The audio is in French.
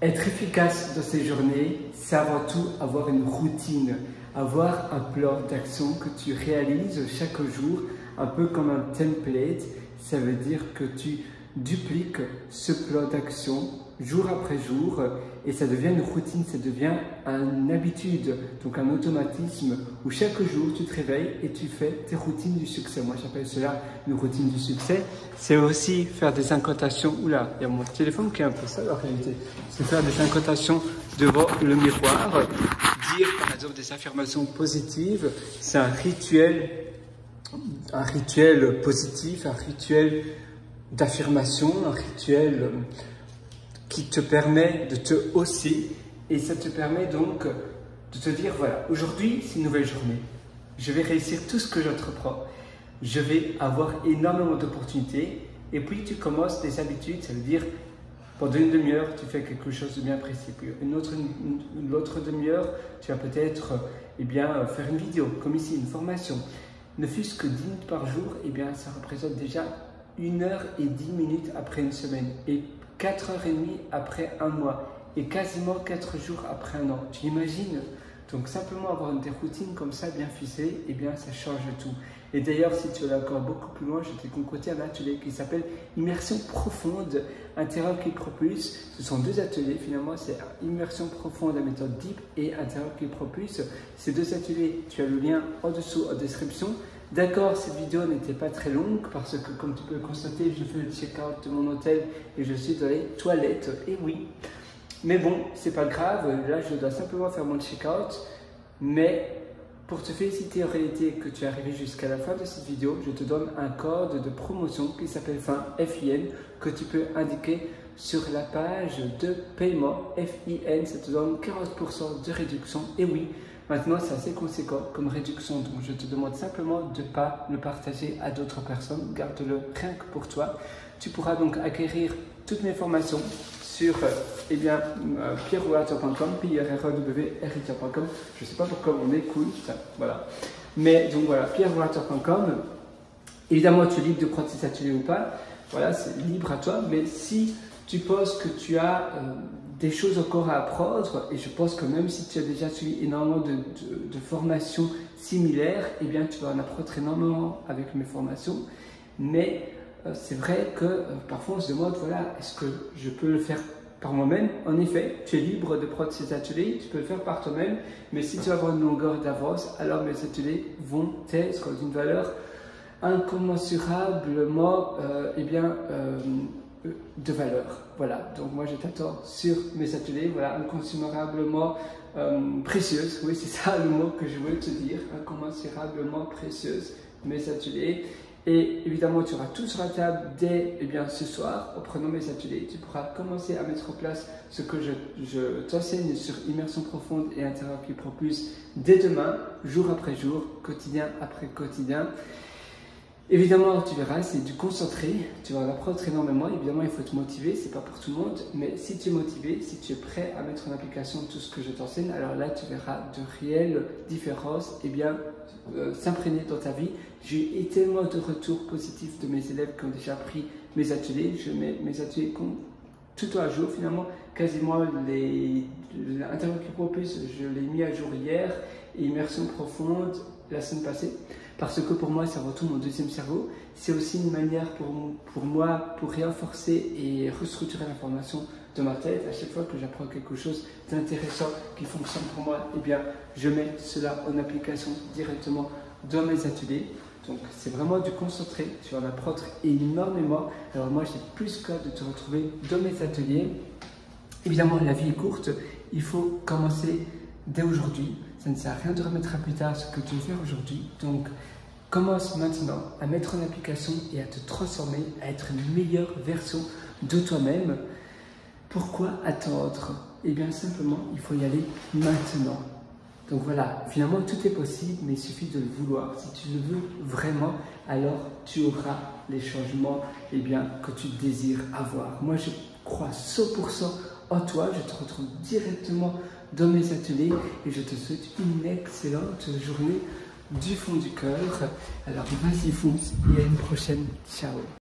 Être efficace dans ses journées, c'est avant tout avoir une routine, avoir un plan d'action que tu réalises chaque jour, un peu comme un template. Ça veut dire que tu dupliques ce plan d'action jour après jour et ça devient une routine, ça devient une habitude, donc un automatisme où chaque jour tu te réveilles et tu fais tes routines du succès. Moi j'appelle cela une routine du succès. C'est aussi faire des incantations. Oula, il y a mon téléphone qui est un peu sale en réalité. C'est faire des incantations devant le miroir, dire par exemple des affirmations positives. C'est un rituel positif, un rituel d'affirmation, un rituel qui te permet de te hausser et ça te permet donc de te dire voilà, aujourd'hui c'est une nouvelle journée, je vais réussir tout ce que j'entreprends, je vais avoir énormément d'opportunités et puis tu commences des habitudes, ça veut dire pendant une demi-heure tu fais quelque chose de bien précis, puis une autre demi-heure tu vas peut-être faire une vidéo comme ici, une formation, ne fût-ce que 10 minutes par jour, ça représente déjà 1h10 après une semaine et 4h30 après un mois et quasiment 4 jours après un an. Tu imagines? Donc simplement avoir des routines comme ça bien ficelées, ça change tout. Et d'ailleurs, si tu veux aller encore beaucoup plus loin, je t'ai concocté un atelier qui s'appelle Immersion profonde, intérieur qui propulse. Ce sont deux ateliers finalement, c'est Immersion profonde, la méthode DEEP et intérieur qui propulse. Ces deux ateliers, tu as le lien en dessous en description. D'accord, cette vidéo n'était pas très longue parce que comme tu peux le constater, je fais le check-out de mon hôtel et je suis dans les toilettes, et oui. Mais bon, c'est pas grave, là je dois simplement faire mon check-out. Mais pour te féliciter en réalité que tu es arrivé jusqu'à la fin de cette vidéo, je te donne un code de promotion qui s'appelle FIN, F-I-N, que tu peux indiquer sur la page de paiement, F-I-N, ça te donne 40% de réduction, et oui. Maintenant, c'est assez conséquent comme réduction, donc je te demande simplement de ne pas le partager à d'autres personnes, garde-le rien que pour toi. Tu pourras donc acquérir toutes mes formations sur pierrerouateur.com, pierrerouateur.com, je ne sais pas pourquoi on écoute, voilà. Mais donc voilà, pierrerouateur.com, évidemment tu es libre de prendre ces ateliers ou pas, voilà, c'est libre à toi, mais si tu penses que tu as des choses encore à apprendre, et je pense que même si tu as déjà suivi énormément de formations similaires, tu vas en apprendre énormément avec mes formations, mais c'est vrai que parfois on se demande, voilà, est-ce que je peux le faire par moi-même? En effet, tu es libre de prendre ces ateliers, tu peux le faire par toi-même, mais si tu vas avoir une longueur d'avance, alors mes ateliers vont être d'une valeur incommensurablement de valeur. Voilà, donc moi je t'attends sur mes ateliers, voilà, incommensurablement précieuse, oui c'est ça le mot que je voulais te dire, incommensurablement précieuse, mes ateliers. Et évidemment, tu auras tout sur la table dès ce soir. En prenant mes ateliers, tu pourras commencer à mettre en place ce que je t'enseigne sur immersion profonde et intérieur qui propulse dès demain, jour après jour, quotidien après quotidien. Évidemment, tu verras, c'est du concentré, tu vas en apprendre énormément. Évidemment, il faut te motiver, c'est pas pour tout le monde, mais si tu es motivé, si tu es prêt à mettre en application tout ce que je t'enseigne, alors là, tu verras de réelles différences, s'imprégner dans ta vie. J'ai eu tellement de retours positifs de mes élèves qui ont déjà pris mes ateliers. Je mets mes ateliers tout à jour, finalement, quasiment l'intérieur qui propulse, je l'ai mis à jour hier, et immersion profonde la semaine passée. Parce que pour moi, ça retourne mon deuxième cerveau. C'est aussi une manière pour moi, pour renforcer et restructurer l'information de ma tête. À chaque fois que j'apprends quelque chose d'intéressant qui fonctionne pour moi, je mets cela en application directement dans mes ateliers. Donc, c'est vraiment du concentré. Tu vas en apprendre énormément. Alors, moi, j'ai plus qu'hâte de te retrouver dans mes ateliers. Évidemment, la vie est courte. Il faut commencer dès aujourd'hui. Ça ne sert à rien de remettre à plus tard ce que tu veux faire aujourd'hui. Donc, commence maintenant à mettre en application et à te transformer, à être une meilleure version de toi-même. Pourquoi attendre? Simplement, il faut y aller maintenant. Donc voilà, finalement, tout est possible, mais il suffit de le vouloir. Si tu le veux vraiment, alors tu auras les changements que tu désires avoir. Moi, je crois 100% en toi. Je te retrouve directement dans mes ateliers et je te souhaite une excellente journée du fond du cœur. Alors vas-y fonce et à une prochaine. Ciao.